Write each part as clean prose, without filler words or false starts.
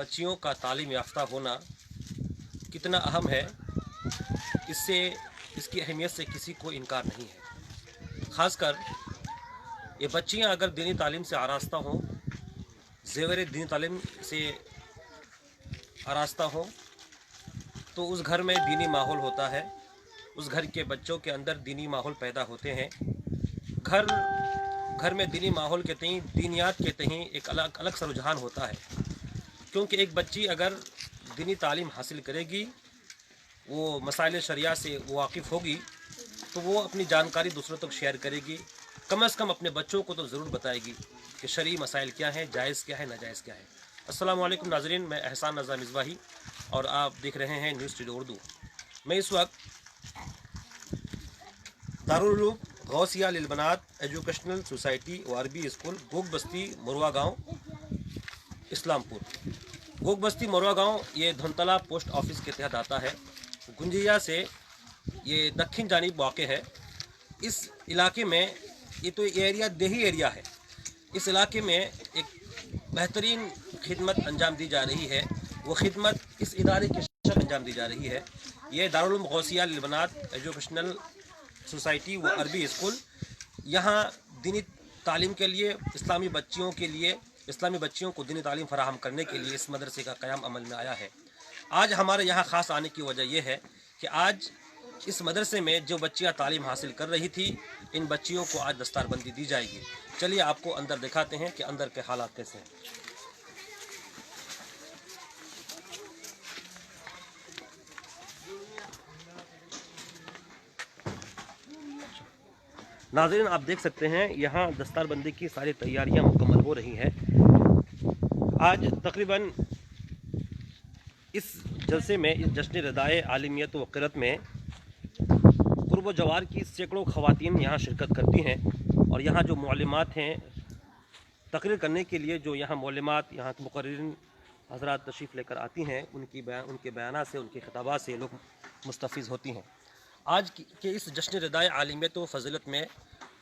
बच्चियों का तालीम याफ्ता होना कितना अहम है, इसकी अहमियत से किसी को इनकार नहीं है। ख़ासकर ये बच्चियां अगर दीनी तालीम से आरास्ता हों, ज़ेवर दीनी तालीम से आरास्ता हों, तो उस घर में दीनी माहौल होता है, उस घर के बच्चों के अंदर दीनी माहौल पैदा होते हैं। घर में दीनी माहौल के तहीं, दीनियात के तहीं एक अलग सा रुझान होता है, क्योंकि एक बच्ची अगर दीनी तालीम हासिल करेगी, वो मसाइल शरिया से वाकिफ़ होगी, तो वो अपनी जानकारी दूसरों तक शेयर करेगी। कम से कम अपने बच्चों को तो ज़रूर बताएगी कि शरई मसाइल क्या हैं, जायज़ क्या है, नाजायज़ क्या है। अस्सलाम वालेकुम नाज़रीन, मैं एहसान रज़ा मिसबाही और आप देख रहे हैं न्यूज़ स्टूडियो उर्दू। मैं इस वक्त दारुल उलूम गौसिया लिलबनात एजुकेशनल सोसाइटी व अरबी स्कूल गोग बस्ती मोरवा गाँव इस्लामपुर। गोग बस्ती मोरवा गाँव ये धुनतला पोस्ट ऑफिस के तहत आता है। गुंजिया से ये दक्षिण जानिब वाक़े है। इस इलाके में ये तो एरिया देही एरिया है। इस इलाके में एक बेहतरीन खिदमत अंजाम दी जा रही है। वो खिदमत इस इदारे के शर अंजाम दी जा रही है। ये दारुल उलूम गौसिया लिलबनात एजुकेशनल सोसाइटी व अरबी स्कूल यहाँ दीनी तालीम के लिए, इस्लामी बच्चियों को दीनी तालीम फराहम करने के लिए इस मदरसे का क़याम अमल में आया है। आज हमारे यहाँ ख़ास आने की वजह यह है कि आज इस मदरसे में जो बच्चियाँ तालीम हासिल कर रही थी, इन बच्चियों को आज दस्तारबंदी दी जाएगी। चलिए आपको अंदर दिखाते हैं कि अंदर के हालात कैसे हैं। नाज़रीन, आप देख सकते हैं यहाँ दस्तारबंदी की सारी तैयारियाँ मुकम्मल हो रही हैं। आज तकरीबन इस जलसे में, इस जश्न रदाए आलिमियत व क़िरत में क़ुर्ब जवार की सैकड़ों ख़वातीन यहाँ शिरकत करती हैं। और यहाँ जो मुअल्लिमात हैं, तकरीर करने के लिए जो यहाँ मुअल्लिमात, यहाँ के मुक़र्रिरीन हज़रात तशरीफ़ लेकर आती हैं, उनके बयानात से, उनके खिताबात से लोग मुस्तफ़ीज़ होती हैं। आज के इस जश्न रदाए आलिमियत व फ़ज़ीलत में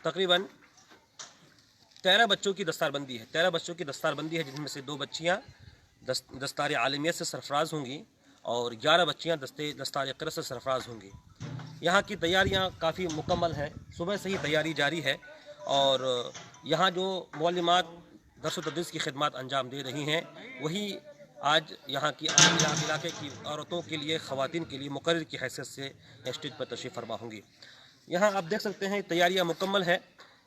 तकरीबन 13 बच्चों की दस्तारबंदी है। 13 बच्चों की दस्तारबंदी है, जिनमें से 2 बच्चियाँ दस्तार आलिमियत से सरफराज होंगी और 11 बच्चियाँ दस्तार क़िरत से सरफराज होंगी। यहाँ की तैयारियाँ काफ़ी मुकम्मल हैं, सुबह से ही तैयारी जारी है। और यहाँ जो मुअल्लिमात दर्स व तदरीस की खिदमत अंजाम दे रही हैं, वही आज यहाँ की इलाके की औरतों के लिए, ख़वातीन के लिए मुक़र्रिर की हैसियत से स्टेज पर तशरीफ़ फरमा होंगी। यहाँ आप देख सकते हैं तैयारियाँ मुकम्मल है।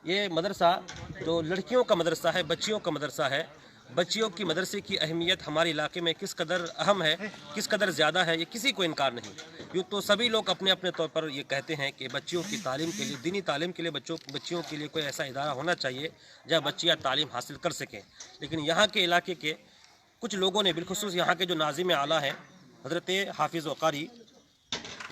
ये मदरसा जो लड़कियों का मदरसा है, बच्चियों का मदरसा है। बच्चियों की मदरसे की अहमियत हमारे इलाके में किस कदर अहम है, किस कदर ज़्यादा है, ये किसी को इनकार नहीं। यूँ तो सभी लोग अपने अपने तौर पर ये कहते हैं कि बच्चियों की तालीम के लिए, दीनी तालीम के लिए बच्चियों के लिए कोई ऐसा इदारा होना चाहिए जहाँ बच्चियाँ तालीम हासिल कर सकें। लेकिन यहाँ के इलाके के कुछ लोगों ने, बिलखुसूस यहाँ के जो नाज़िम आला हैं हज़रत हाफिज़ व क़ारी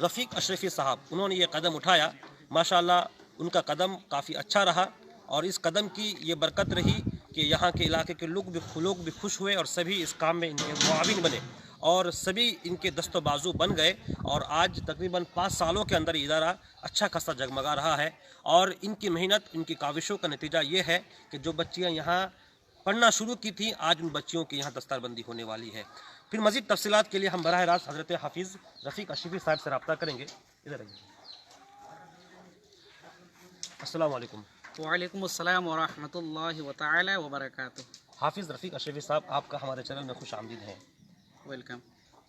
रफ़ीक अशरफ़ी साहब, उन्होंने ये कदम उठाया। माशाअल्लाह उनका कदम काफ़ी अच्छा रहा और इस कदम की ये बरकत रही कि यहाँ के इलाके के लोग भी खुश हुए और सभी इस काम में इनके मुआविन बने और सभी इनके दस्तो बाजू बन गए। और आज तकरीबन 5 सालों के अंदर इदारा अच्छा खासा जगमगा रहा है। और इनकी मेहनत, इनकी काविशों का नतीजा ये है कि जो बच्चियाँ यहाँ पढ़ना शुरू की थी, आज उन बच्चियों की यहाँ दस्तारबंदी होने वाली है। फिर मज़ीद तफसीलात के लिए हम बराह रास्त हज़रत हाफिज़ रफ़ीक अशरफ़ी साहब से रब्ता करेंगे। इधर आइए। अस्सलाम वालेकुम। वालेकुम अस्सलाम व रहमतुल्लाहि व तआला व बरकातुहू। हाफिज़ रफ़ीक अशरफ़ी साहब, आपका हमारे चैनल में खुश आमदीद हैं। वेलकम।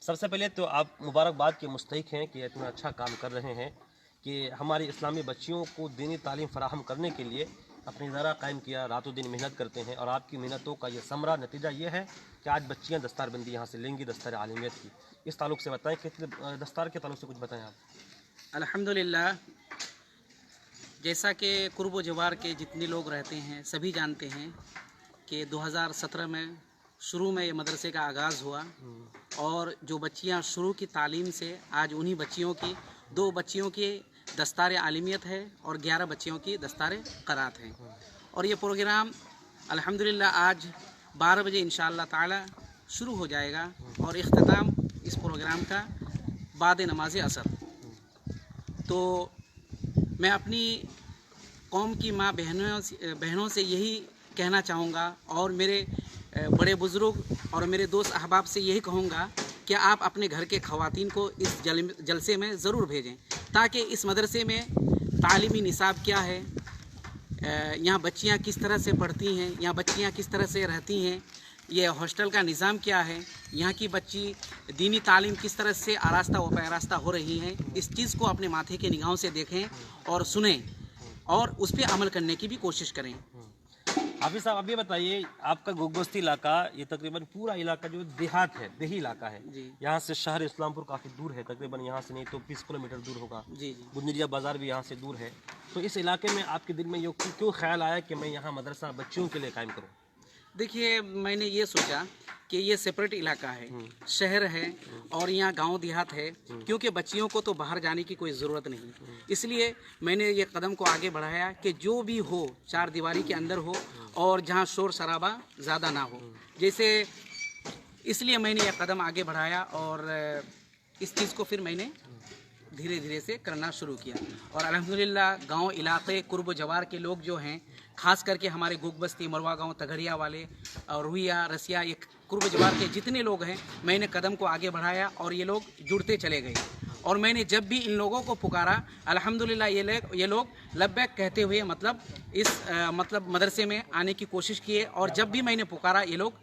सबसे पहले तो आप मुबारकबाद के मुस्तहिक हैं कि इतना अच्छा काम कर रहे हैं कि हमारी इस्लामी बच्चियों को दीनी तालीम फ़राहम करने के लिए अपनी इदारा कायम किया, रातों दिन मेहनत करते हैं। और आपकी मेहनतों का ये समरा नतीजा ये है कि आज बच्चियाँ दस्तारबंदी यहाँ से लेंगी, दस्तार आलिमियत की। इस ताल्लुक़ से बताएँ, कितने दस्तार के ताल्लुक़ से कुछ बताएँ आप। अल्हम्दुलिल्लाह, जैसा कि कुर्ब जवार के जितने लोग रहते हैं सभी जानते हैं कि 2017 में शुरू में ये मदरसे का आगाज़ हुआ और जो बच्चियाँ शुरू की तालीम से आज उन्हीं बच्चियों की 2 बच्चियों की दस्तार आलिमियत है और 11 बच्चियों की दस्तार क़रात है। और ये प्रोग्राम अल्हम्दुलिल्लाह आज 12 बजे इंशाअल्लाह ताला शुरू हो जाएगा और इख्तिताम इस प्रोग्राम का बाद नमाज असर। तो मैं अपनी कौम की माँ बहनों से यही कहना चाहूँगा और मेरे बड़े बुज़ुर्ग और मेरे दोस्त अहबाब से यही कहूँगा कि आप अपने घर के ख़वातीन को इस जलसे में ज़रूर भेजें, ताकि इस मदरसे में तालीमी निसाब क्या है, यहाँ बच्चियाँ किस तरह से पढ़ती हैं, यहाँ बच्चियाँ किस तरह से रहती हैं, ये हॉस्टल का निज़ाम क्या है, यहाँ की बच्ची दीनी तालीम किस तरह से आरास्ता व पैरास्ता हो रही हैं, इस चीज़ को अपने माथे के निगाहों से देखें और सुनें और उस पर अमल करने की भी कोशिश करें। हाफिज साहब, अभी बताइए, आपका गोगबस्ती इलाका, ये तकरीबन पूरा इलाका जो देहात है, देही इलाका है, जी यहाँ से शहर इस्लामपुर काफ़ी दूर है, तकरीबन यहाँ से नहीं तो 20 किलोमीटर दूर होगा। जी गुंजरिया बाज़ार भी यहाँ से दूर है। तो इस इलाके में आपके दिल में ये क्यों ख्याल आया कि मैं यहाँ मदरसा बच्चियों के लिए कायम करूँ? देखिए, मैंने ये सोचा कि ये सेपरेट इलाका है, शहर है और यहाँ गांव देहात है, क्योंकि बच्चियों को तो बाहर जाने की कोई ज़रूरत नहीं, इसलिए मैंने ये कदम को आगे बढ़ाया कि जो भी हो चार दीवारी के अंदर हो और जहाँ शोर शराबा ज़्यादा ना हो, जैसे इसलिए मैंने ये कदम आगे बढ़ाया और इस चीज़ को फिर मैंने धीरे धीरे से करना शुरू किया। और अल्हम्दुलिल्लाह गांव इलाके कुर्ब जवार के लोग जो हैं, खास करके हमारे गोगबस्ती, मरवा गांव, तगड़िया वाले और रुइया, रसिया, ये कुर्ब जवार के जितने लोग हैं, मैंने कदम को आगे बढ़ाया और ये लोग जुड़ते चले गए। और मैंने जब भी इन लोगों को पुकारा, अल्हम्दुलिल्लाह ये लोग लब्बैक कहते हुए मतलब मदरसे में आने की कोशिश किए। और जब भी मैंने पुकारा, ये लोग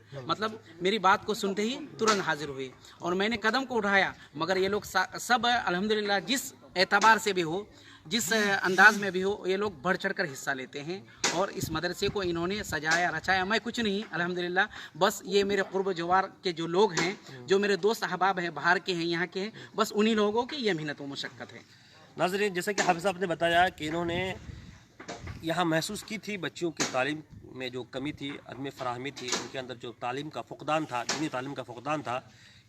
मेरी बात को सुनते ही तुरंत हाजिर हुए और मैंने कदम को उठाया। मगर ये लोग सब अल्हम्दुलिल्लाह जिस एतबार से भी हो, जिस अंदाज में भी हो, ये लोग बढ़ चढ़ कर हिस्सा लेते हैं और इस मदरसे को इन्होंने सजाया रचाया। मैं कुछ नहीं, अल्हम्दुलिल्लाह, बस ये मेरे कुर्ब जवार के जो लोग हैं, जो मेरे दोस्त अहबाब हैं, बाहर के हैं, यहाँ के हैं, बस उन्हीं लोगों की ये मेहनत व मशक्क़त है। नाज़रीन, जैसे कि हाफिज़ साहब ने बताया कि इन्होंने यहाँ महसूस की थी बच्चियों की तालीम में जो कमी थी, अदम फ़राहमी थी, उनके अंदर जो तालीम का फ़ुक़दान था, दीनी तालीम का फ़ुक़दान था,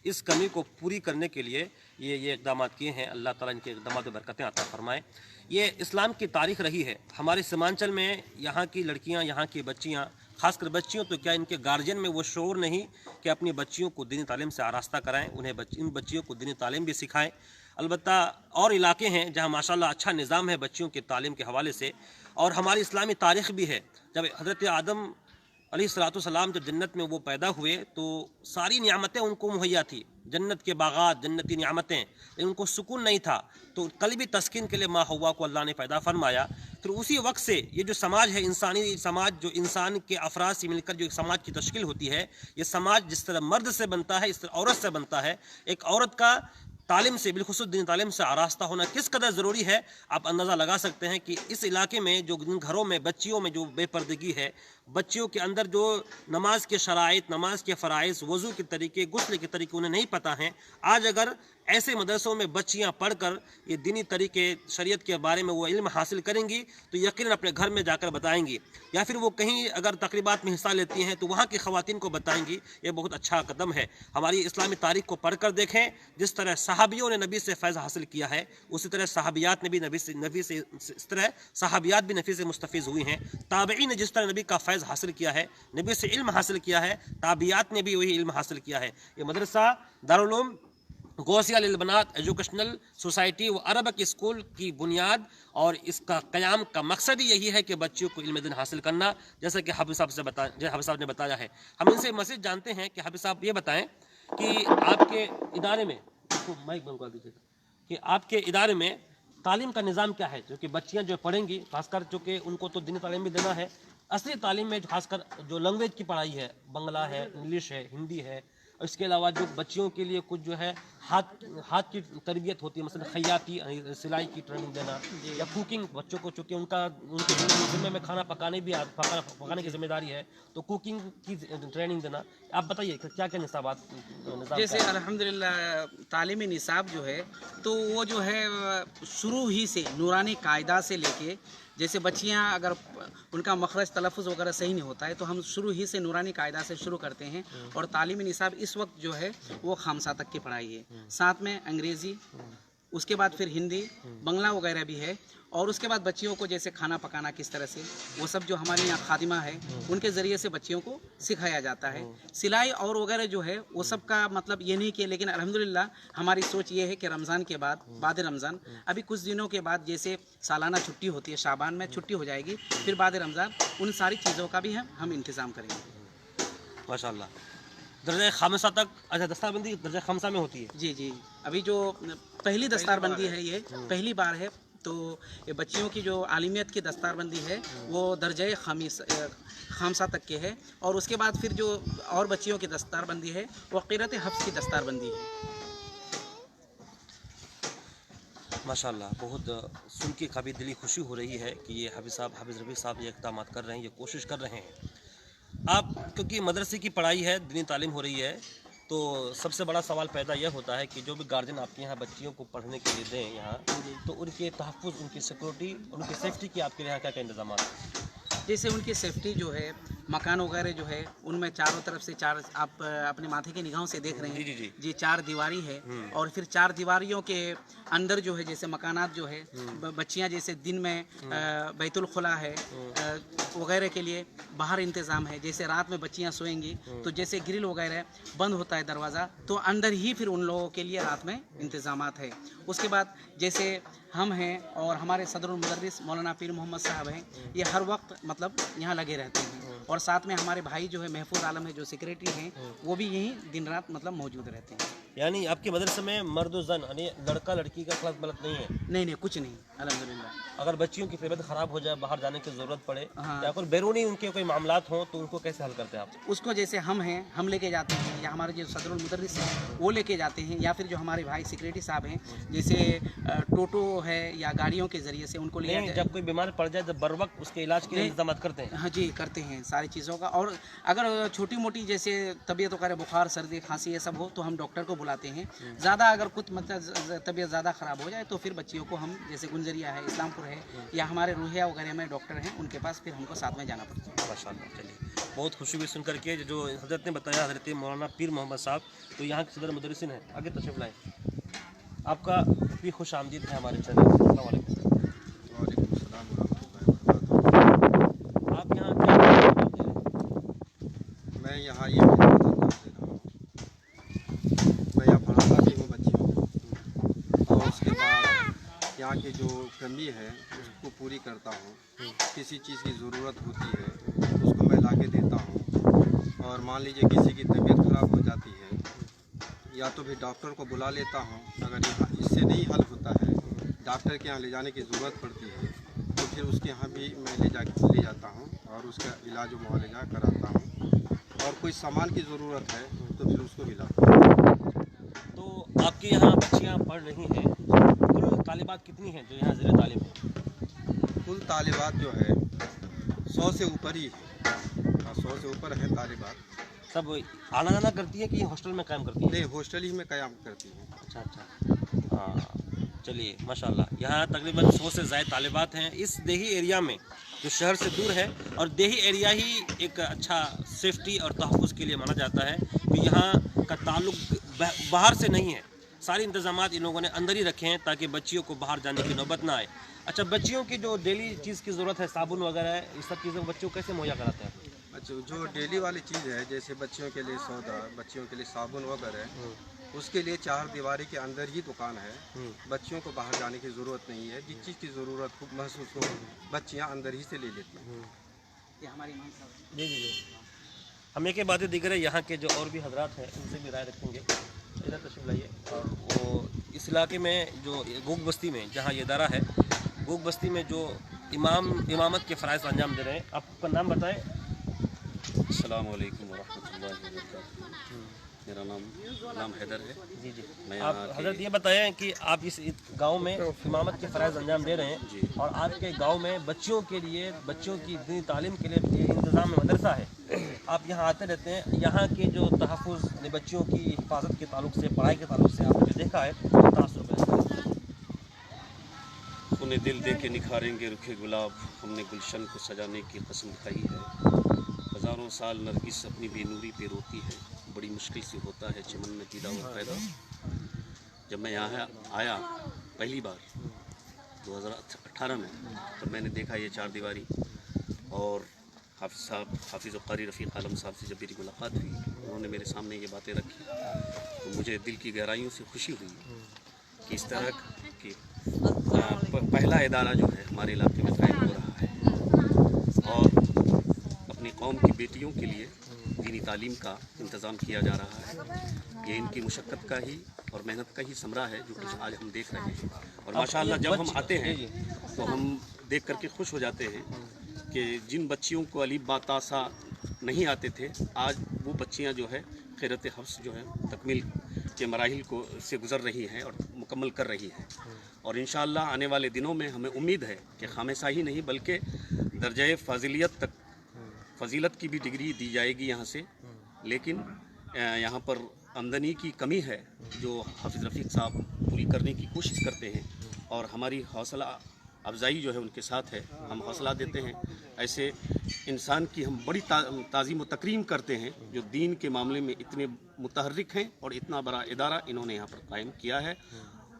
इस कमी को पूरी करने के लिए ये इक़दाम किए हैं। अल्लाह ताला इनके इक़दामात में बरकतें अता फ़रमाए। ये इस्लाम की तारीख़ रही है हमारे सीमांचल में। यहाँ की लड़कियाँ, यहाँ की बच्चियाँ, ख़ासकर बच्चियों, तो क्या इनके गार्जियन में वो शऊर नहीं कि अपनी बच्चियों को दीनी तालीम से आरास्ता कराएँ, उन्हें इन बच्चियों को दीनी तालीम भी सिखाएँ। अलबत्ता और इलाके हैं जहाँ माशाल्लाह अच्छा निज़ाम है बच्चियों की तालीम के हवाले से, और हमारी इस्लामी तारीख़ भी है। जब हज़रत आदम अलैहिस्सलाम जब जन्नत में वो पैदा हुए तो सारी नियामतें उनको मुहैया थी, जन्नत के बागात, जन्नती नियामतें, लेकिन उनको सुकून नहीं था। तो कल्बी तस्कीन के लिए माँ हव्वा को अल्लाह ने पैदा फरमाया। फिर उसी वक्त से ये जो समाज है, इंसानी समाज, जो इंसान के अफराद से मिलकर जो एक समाज की तश्कील होती है, ये समाज जिस तरह मर्द से बनता है, इस तरह औरत से बनता है। एक औरत का तालीम से, बिलखुसूस दीन तालीम से आरास्ता होना किस कदर ज़रूरी है, आप अंदाज़ा लगा सकते हैं कि इस इलाके में जो घरों में बच्चियों में जो बेपर्दगी है, बच्चियों के अंदर जो नमाज के शराइत, नमाज के फ़राइज़, वज़ू के तरीके, गुस्ल के तरीके उन्हें नहीं पता हैं, आज अगर ऐसे मदरसों में बच्चियां पढ़कर ये दीनी तरीके, शरीयत के बारे में वो इल्म हासिल करेंगी तो यकीनन अपने घर में जाकर बताएंगी, या फिर वो कहीं अगर तकरीबात में हिस्सा लेती हैं तो वहाँ की ख़वातीन को बताएंगी। ये बहुत अच्छा कदम है। हमारी इस्लामी तारीख़ को पढ़कर देखें, जिस तरह सहाबियों ने नबी से फ़ैज़ हासिल किया है, उसी तरह सहाबियात ने भी नबी से इस तरह सहाबियात भी नबी से मुस्तफ़ीज़ हुई हैं। ताबईन ने जिस तरह नबी का फ़ैज़ हासिल किया है, नबी से इल्म हासिल किया है, ताबियात ने भी वही इल्म हासिल किया है। ये मदरसा दारुल उलूम गौसिया लिल बनात एजुकेशनल सोसाइटी व अरबक स्कूल की बुनियाद और इसका क़याम का मकसद ही यही है कि बच्चियों को इल्म दिन हासिल करना, जैसा कि हाफिज़ साहब ने बताया है। हम इनसे मज़ीद जानते हैं कि हाफिज़ साहब ये बताएं कि आपके इदारे में, माइक बंद कर दीजिएगा, कि आपके इदारे में तालीम का निज़ाम क्या है, जो कि बच्चियाँ जो पढ़ेंगी, खासकर जो कि उनको तो दीनी तालीम भी देना है, असली तालीम में खासकर जो लैंग्वेज की पढ़ाई है, बंगला है, इंग्लिश है, हिंदी है, इसके अलावा जो बच्चियों के लिए कुछ जो है हाथ की तरबियत होती है, मतलब खैयाती, सिलाई की ट्रेनिंग देना, या कुकिंग, बच्चों को चूँकि उनके ज़िम्मे में खाना पकाने की जिम्मेदारी है, तो कुकिंग की ट्रेनिंग देना। आप बताइए क्या क्या निसाबात? जैसे अल्हम्दुलिल्लाह तालीमी निसाब जो है, तो वो जो है शुरू ही से नूरानी कायदा से लेके, जैसे बच्चियां अगर उनका मखरज तलफ़ुज़ वगैरह सही नहीं होता है तो हम शुरू ही से नूरानी कायदा से शुरू करते हैं। और तालीमी निसाब इस वक्त जो है वो खामसा तक की पढ़ाई है, साथ में अंग्रेज़ी, उसके बाद फिर हिंदी, बंगला वगैरह भी है। और उसके बाद बच्चियों को जैसे खाना पकाना किस तरह से, वो सब जो हमारे यहाँ खादिमा है उनके ज़रिए से बच्चियों को सिखाया जाता है। सिलाई और वगैरह जो है वो सब का मतलब ये नहीं कि, लेकिन अल्हम्दुलिल्लाह हमारी सोच ये है कि रमज़ान के बाद रमज़ान, अभी कुछ दिनों के बाद जैसे सालाना छुट्टी होती है, शाबान में छुट्टी हो जाएगी, फिर बाद रमज़ान उन सारी चीज़ों का भी हम इंतज़ाम करेंगे। माशाअल्लाह। درجہ خامسہ تک اچھا دستار بندی درجہ خامسہ میں ہوتی ہے؟ جی جی، ابھی جو پہلی دستار بندی ہے یہ پہلی بار ہے، تو یہ بچیوں کی جو عالمیت کی دستار بندی ہے وہ درجہ خامسہ تک کے ہے، اور اس کے بعد پھر جو اور بچیوں کی دستار بندی ہے وہ قرۃ حفظ کی دستار بندی ہے۔ ماشاءاللہ، بہت سن کے قابل دلی خوشی ہو رہی ہے کہ یہ حافظ رفیق صاحب یہ اقدامات کر رہے ہیں، یہ کوشش کر رہے ہیں۔ آپ کیونکہ مدرسے کی پڑھائی ہے، دینی تعلیم ہو رہی ہے، تو سب سے بڑا سوال پیدا یہ ہوتا ہے کہ جو بھی گارجن آپ کے یہاں بچیوں کو پڑھنے کے لیے دیں یہاں، تو ان کے تحفظ، ان کی سیکورٹی، ان کی سیفٹی کی آپ کے یہاں کیا کیا انتظامات ہیں؟ جیسے ان کی سیفٹی جو ہے، مکان وغیرہ جو ہے ان میں چاروں طرف سے آپ اپنے ماتھے کی نگاہوں سے دیکھ رہے ہیں جی 4 دیواری ہے، اور پھر 4 دیواریوں کے اندر جو ہے جیسے مکانات جو ہے، بچیاں جیسے دن میں بیت الخلا ہے وغیرہ کے لیے باہر انتظام ہے، جیسے رات میں بچیاں سوئیں گی تو جیسے گرل وغیرہ بند ہوتا ہے دروازہ، تو اندر ہی پھر ان لوگوں کے لیے رات میں انتظامات ہے۔ اس کے بعد جیسے ہم ہیں اور ہمارے صدر المدرس مولانا پیر محمد صاحب ہیں، یہ ہر وقت مطلب یہاں لگے رہتے ہیں، اور ساتھ میں ہمارے بھائی جو ہے محفوظ عالم ہے جو سیکریٹری ہیں، وہ بھی یہیں دن رات مطلب موجود رہتے ہیں۔ یعنی آپ کے مدرسے میں مرد و زن یعنی لڑکا لڑکی کا خلط ملط نہیں ہے؟ نہیں کچھ نہیں، الحمدللہ۔ اگر بچیوں کی طبیعت خراب ہو جائے، باہر جانے کی ضرورت پڑے یا کوئی بیرونی ان کے کوئی معاملات ہوں تو ان کو کیسے حل کرتے ہیں آپ؟ اس کو جیسے ہم ہیں ہم لے کے جاتے ہیں، یا ہمارے جو صدر المدرس ہیں وہ لے کے جاتے ہیں، یا پھر جو ہمارے بھائی سیکریٹری صاحب ہیں جیسے ٹوٹو ہے یا گاڑیوں کے ذریعے سے ان کو لے جب کوئی بیمار پڑ جائے جب بر وقت اس کے علاج کے انتظامات کرتے ہیں؟ ہاں جی، کرتے ہیں ساری چیزوں کا، اور اگر چھوٹی موٹی جیسے طبیعت وغیرہ بخار سردی کھانسی یہ سب ہو تو ہم ڈاکٹر کو بلاتے ہیں، زیادہ اگر کچھ مطلب طبیعت زیادہ خراب ہو جائے تو پھر بچیوں کو ہم جیسے گنجریا ہے، اسلام پور ہے، یا ہمارے روہیا وغیرہ میں ڈاکٹر ہیں ان کے پاس پھر ہم کو ساتھ میں جانا پڑتا ہے۔ ماشاءاللہ، چلیے بہت خوشی ہوئی سن کر کے جو حضرت نے بتایا، حضرت مولانا پیر محمد صاحب تو یہاں کے صدر مدرسین ہیں، آگے تشریف لائیں۔ آپ کا بھی خوش آمدید ہے ہمارے چینل۔ السلام علیکم۔ وعلیکم السلام ورحمۃ اللہ وبرکاتہ۔ آپ یہاں کیا خدمات دے رہے ہیں؟ میں یہاں یہ خدمات دے رہا ہوں، میں یہاں پڑھاتا بھی ہوں بچیوں کو، اور اس کے بعد یہاں کی جو کمی ہے اس کو پوری کرتا ہوں۔ کسی چیز کی ضرورت ہوتی ہے اس کو میں لا کے دیتا ہوں، اور مان لیجیے کسی کی طبیعت خراب ہو جاتی ہے یا تو پھر ڈاکٹر کو بلا لیتا ہوں، اگر یہاں اس سے نہیں حل ہوتا ہے، ڈاکٹر کے یہاں لے جانے کی ضرورت پڑتی ہے تو پھر اس کے یہاں بھی میں لے جاتا ہوں اور اس کا علاج و معالجہ کراتا ہوں، اور کوئی سامان کی ضرورت ہے تو پھر اس کو بھی لاتا ہوں۔ تو آپ کے یہاں بچیاں پڑھ رہی ہیں، کل طالبات کتنی ہیں جو یہاں زیر تعلیم ہیں؟ کل طالبات جو ہے 100 سے اوپر ہی ہے، 100 سے اوپر ہیں طالبات۔ سب آنا جانا کرتی ہیں کہ ہاسٹل میں قائم کرتی ہیں؟ نہیں، ہاسٹل ہی میں قیام کرتی ہیں۔ اچھا، ہاں چلیے ماشاءاللہ، یہاں تقریباً 100 سے زائد طالبات ہیں اس دیہی ایریا میں جو شہر سے دور ہے، اور دیہی ایریا ہی ایک اچھا سیفٹی اور تحفظ کے لیے مانا جاتا ہے کہ یہاں کا تعلق باہر سے نہیں ہے، سارے انتظامات ان لوگوں نے اندر ہی رکھے ہیں تاکہ بچیوں کو باہر جانے کی نوبت نہ آئے۔ اچھا، بچیوں کی جو ڈیلی چیز کی ضرورت ہے، صابن وغیرہ ہے، یہ سب چیزیں بچوں کو کیسے مہیا کراتے ہیں؟ اچھا، جو ڈیلی والی چیز ہے جیسے بچیوں کے لیے سودا، بچیوں کے لیے صابن وغیرہ، اس کے لیے 4 دیواری کے اندر ہی دکان ہے، بچیوں کو باہر جانے کی ضرورت نہیں ہے، جس چیز کی ضرورت محسوس ہو بچیاں اندر ہی سے لے لیتی ہیں۔ یہ ہماری مان صاحب جی، ہم ایک باتیں دیگر ہے، یہاں کے جو اور بھی حضرات ہیں ان سے بھی رائے رکھیں گے۔ ادھر تشریف لائیے۔ وہ اس علاقے میں جو گوگ بستی میں جہاں یہ ادارہ ہے، گوگ بستی میں جو امامت کے فرائض انجام دے رہے ہیں، آپ کا نام بتائیں۔ السلام علیکم ورحمۃ اللہ وبرکاتہ۔ میرا نام غلام حیدر ہے۔ جی، میں آپ یہاں حضرت یہ بتائیں کہ آپ اس گاؤں میں امامت کے فرائض انجام دے رہے ہیں، اور آپ کے گاؤں میں بچیوں کے لیے، بچوں کی دینی تعلیم کے لیے انتظام میں مدرسہ ہے، آپ یہاں آتے رہتے ہیں، یہاں کے جو تحفظ بچیوں کی حفاظت کے تعلق سے، پڑھائی کے تعلق سے آپ نے دیکھا ہے، تاثر میں خون دل دے کے نکھاریں گے رکھے گلاب، ہم نے گلشن کو سجانے کی قسم کھائی ہے۔ ہزاروں سال نرگس اپنی بے نوری پہ روتی ہے، بڑی مشکل سے ہوتا ہے چمن میں پیدا و پیدا۔ جب میں یہاں آیا پہلی بار 2018 میں، تو میں نے دیکھا یہ 4 دیواری، اور حافظ و قاری رفیق عالم صاحب سے جب میری ملاقات ہوئی، انہوں نے میرے سامنے یہ باتیں رکھی، تو مجھے دل کی گہرائیوں سے خوشی ہوئی کہ اس طرح کی پہلا ادارہ جو ہے ہمارے علاقے میں قائم ہو رہا ہے، اور اپنی قوم کی بیٹیوں کے لیے दीनी तालीम का इंतज़ाम किया जा रहा है। ये इनकी मुशक्क़त का ही और मेहनत का ही समरा है जो कुछ आज हम देख रहे हैं। और माशाअल्लाह जब हम आते हैं तो हम देख करके खुश हो जाते हैं कि जिन बच्चियों को अलीफ बा ता सा नहीं आते थे, आज वो बच्चियां जो है क़िरात हफ्स जो है तकमील के मराहिल को से गुज़र रही हैं और मुकम्मल कर रही हैं। और इंशाअल्लाह आने वाले दिनों में हमें उम्मीद है कि खामेसा ही नहीं बल्कि दर्जे फ़ाज़िलियत तक फ़जीलत की भी डिग्री दी जाएगी यहाँ से। लेकिन यहाँ पर आमदनी की कमी है जो हाफिज़ रफ़ीक साहब पूरी करने की कोशिश करते हैं और हमारी हौसला अफजाई जो है उनके साथ है। हम हौसला देते हैं ऐसे इंसान की हम बड़ी ताज़ीम व तकरीम करते हैं जो दीन के मामले में इतने मुतहर्रिक हैं और इतना बड़ा इदारा इन्होंने यहाँ पर कायम किया है।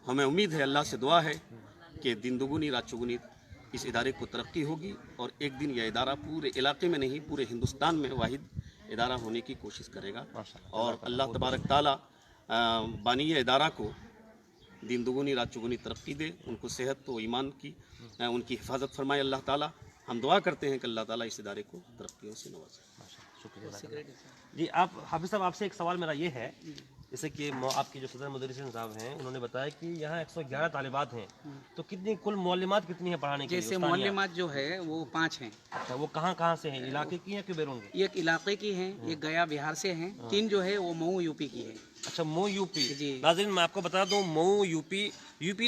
हमें उम्मीद है, अल्लाह से दुआ है कि दिन दुगुनी रात चौगुनी इस इदारे को तरक्की होगी और एक दिन यह इदारा पूरे इलाके में नहीं पूरे हिंदुस्तान में वाहिद इदारा होने की कोशिश करेगा। और अल्लाह तबारक ताला बानी इदारा को दिन दुगुनी रात चौगुनी तरक्की दे, उनको सेहत व ईमान की उनकी हिफाजत फरमाए अल्लाह ताला। हम दुआ करते हैं कि अल्लाह ताला इस इदारे को तरक्कियों से नवाजे। शुक्रिया जी। आप हाफिज़ साहब, आपसे एक सवाल मेरा ये है, जैसे कि आपके जो सदर मुदर्रिसिन साहब हैं उन्होंने बताया कि यहाँ 111 तालिबात हैं, तो कितनी कुल मौलिमात कितनी है पढ़ाने के लिए? जैसे मौलिमात जो है वो 5 हैं। अच्छा, वो कहाँ से हैं? इलाके की हैं कि बैरून की? एक इलाके की हैं, एक गया बिहार से हैं, 3 जो है वो मऊ यूपी की है। अच्छा, मऊ यूपी। जी। नाज़रीन, मैं आपको बता दूं, मऊ यूपी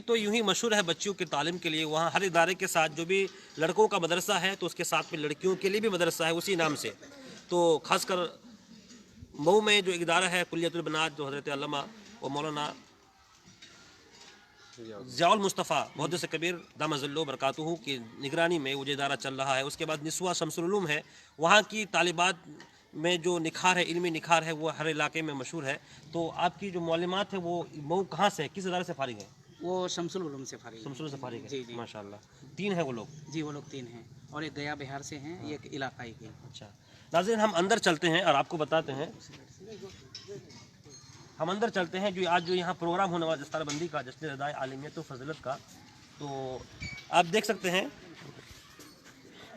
तो यूं ही मशहूर है बच्चियों की तालीम के लिए। वहाँ हर इदारे के साथ जो भी लड़कों का मदरसा है तो उसके साथ में लड़कियों के लिए भी मदरसा है उसी नाम से। तो खासकर मऊ में जो इदारा है कुल्लियतुल बनात, जो हज़रत अल्लामा व मौलाना ज़ियाउल मुस्तफ़ा मुहद्दिस कबीर दामज़ल्लो बरकातुहू की निगरानी में वो जो इदारा चल रहा है। उसके बाद निस्वा शम्सुल उलूम है, वहाँ की तालिबात में जो निखार है, इल्मी निखार है, वो हर इलाके में मशहूर है। तो आपकी जो मालूमात है वो मऊ कहाँ से है, किस इदारे से फारिग है? वो शम्सुल उलूम से फारिग है। शम्सुल से फारिग है। जी जी माशाअल्लाह। 3 है वो लोग? जी, वो लोग 3 हैं और एक गया बिहार से हैं, एक इलाकाई के। अच्छा नाज़रीन, हम अंदर चलते हैं और आपको बताते हैं। हम अंदर चलते हैं जो आज जो यहाँ प्रोग्राम होने वाला दस्तारबंदी का, जश्न रदाए आलिमियत व फजीलत का। तो आप देख सकते हैं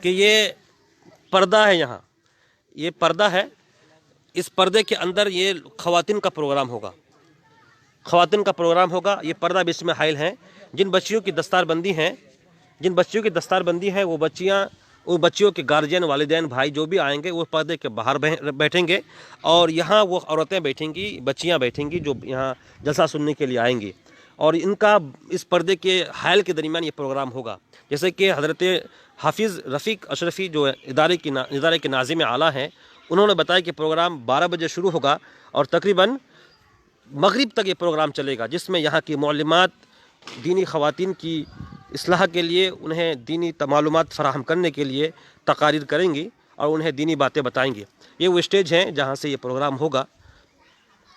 कि ये पर्दा है, यहाँ ये पर्दा है। इस पर्दे के अंदर ये ख़वातीन का प्रोग्राम होगा, ख़वातीन का प्रोग्राम होगा। ये पर्दा भी इसमें हाइल हैं। जिन बच्चियों की दस्तारबंदी है वो बच्चियों के गार्जियन, वालिदैन, भाई जो भी आएंगे वो पर्दे के बाहर बैठेंगे और यहाँ वो औरतें बैठेंगी, बच्चियाँ बैठेंगी जो यहाँ जलसा सुनने के लिए आएंगी। और इनका इस पर्दे के हायल के दरमियान ये प्रोग्राम होगा। जैसे कि हज़रत हाफिज़ रफ़ीक अशरफ़ी जो इदारे के नाज़िम आला हैं, उन्होंने बताया कि प्रोग्राम 12 बजे शुरू होगा और तकरीबन मगरिब तक ये प्रोग्राम चलेगा, जिसमें यहाँ की मौलिमात दीनी ख़वातीन की इस्लाह के लिए, उन्हें दीनी मालूमात फ़राहम करने के लिए तकारीर करेंगी और उन्हें दीनी बातें बताएंगी। ये वो स्टेज हैं जहाँ से ये प्रोग्राम होगा,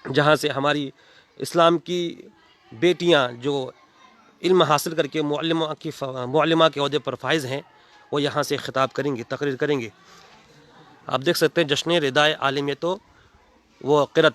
जहाँ से हमारी इस्लाम की बेटियाँ जो इल्म हासिल करके मुअल्लिमा के ओहदे पर फाइज़ हैं, वो यहाँ से ख़िताब करेंगी, तकरीर करेंगी। आप देख सकते हैं जश्न रदाए आलिमियत व क़िरत,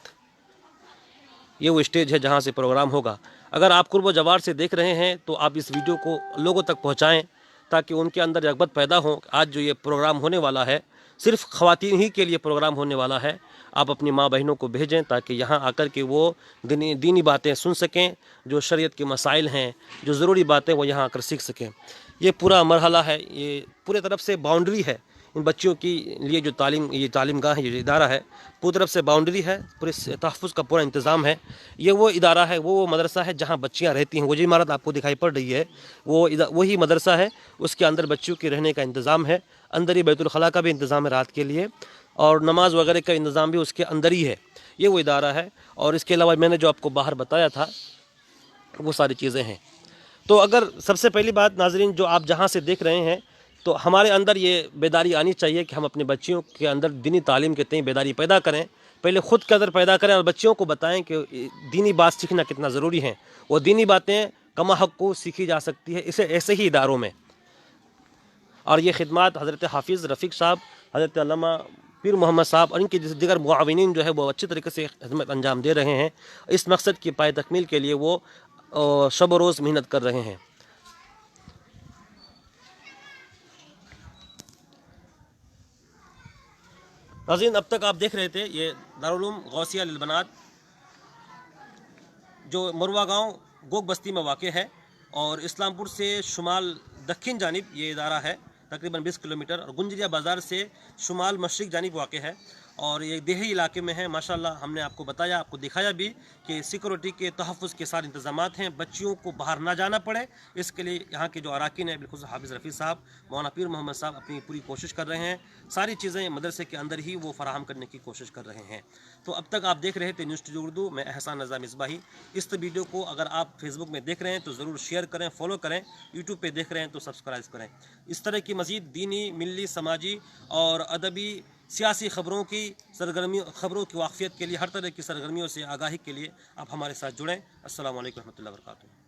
ये वो स्टेज है जहाँ से प्रोग्राम होगा। अगर आप कुर्ब जवार से देख रहे हैं तो आप इस वीडियो को लोगों तक पहुँचाएँ ताकि उनके अंदर रग़बत पैदा हो। आज जो ये प्रोग्राम होने वाला है सिर्फ़ ख़वातीन ही के लिए प्रोग्राम होने वाला है। आप अपनी माँ बहनों को भेजें ताकि यहाँ आकर के वो दीनी बातें सुन सकें, जो शरीयत के मसाइल हैं, जो ज़रूरी बातें वो यहाँ आकर सीख सकें। ये पूरा मरहला है, ये पूरे तरफ से बाउंड्री है इन बच्चियों के लिए। जो ये तालीमगाह है, ये इदारा है, पूरी तरफ से बाउंड्री है, पूरे तहफ़्फ़ुज़ का पूरा इंतज़ाम है। ये वो इदारा है, वो मदरसा है जहाँ बच्चियाँ रहती हैं। वो जो इमारत आपको दिखाई पड़ रही है वही मदरसा है। उसके अंदर बच्चियों के रहने का इंतज़ाम है। अंदर ही बैतुल खला का भी इंतज़ाम है रात के लिए, और नमाज वगैरह का इंतज़ाम भी उसके अंदर ही है। ये वो इदारा है। और इसके अलावा मैंने जो आपको बाहर बताया था वो सारी चीज़ें हैं। तो अगर सबसे पहली बात नाज़रीन, जो आप जहाँ से देख रहे हैं, तो हमारे अंदर ये बेदारी आनी चाहिए कि हम अपने बच्चियों के अंदर दीनी तालीम के तय बेदारी पैदा करें। पहले ख़ुद के अंदर पैदा करें और बच्चियों को बताएं कि दीनी बात सीखना कितना ज़रूरी है। वो दीनी बातें कमा हक़ को सीखी जा सकती है इसे ऐसे ही इदारों में। और ये खिदमत हज़रत हाफिज़ रफ़ीक साहब, हज़रत अल्लामा पीर मोहम्मद साहब और इनके जैसे दीगर मुआविनीन जो है वो अच्छी तरीके से खिदमत अंजाम दे रहे हैं। इस मकसद की पाए तकमील के लिए वो शब रोज़ मेहनत कर रहे हैं। नाज़रीन, अब तक आप देख रहे थे ये दारुल उलूम गौसिया लिलबनात जो मरवा गांव गोग बस्ती में वाक़ है और इस्लामपुर से शुमाल दक्षिण जानिब ये इदारा है, तकरीबन 20 किलोमीटर, और गुंजरिया बाज़ार से शुमाल मशरिक जानिब वाक़ है और ये देही इलाके में है। माशाल्लाह हमने आपको बताया, आपको दिखाया भी कि सिक्योरिटी के तहफ़्फ़ुज़ के सारे इंतज़ामात हैं, बच्चियों को बाहर ना जाना पड़े, इसके लिए यहाँ के जो अराकीन हैं, बिल्कुल हाफिज़ रफ़ी साहब, मौलाना पीर मोहम्मद साहब अपनी पूरी कोशिश कर रहे हैं। सारी चीज़ें मदरसे के अंदर ही वो फ़राहम करने की कोशिश कर रहे हैं। तो अब तक आप देख रहे थे न्यूज़ स्टूडियो उर्दू, मैं एहसान रज़ा मिसबाही। इस वीडियो को अगर आप फेसबुक में देख रहे हैं तो ज़रूर शेयर करें, फॉलो करें, यूट्यूब पे देख रहे हैं तो सब्सक्राइब करें। इस तरह की मज़ीद दीनी, मिल्ली, समाजी और अदबी, सियासी खबरों की वाक़फ़ियत के लिए, हर तरह की सरगर्मियों से आगाही के लिए आप हमारे साथ जुड़ें। अस्सलामु अलैकुम रहमतुल्लाहि व बरकातुहू।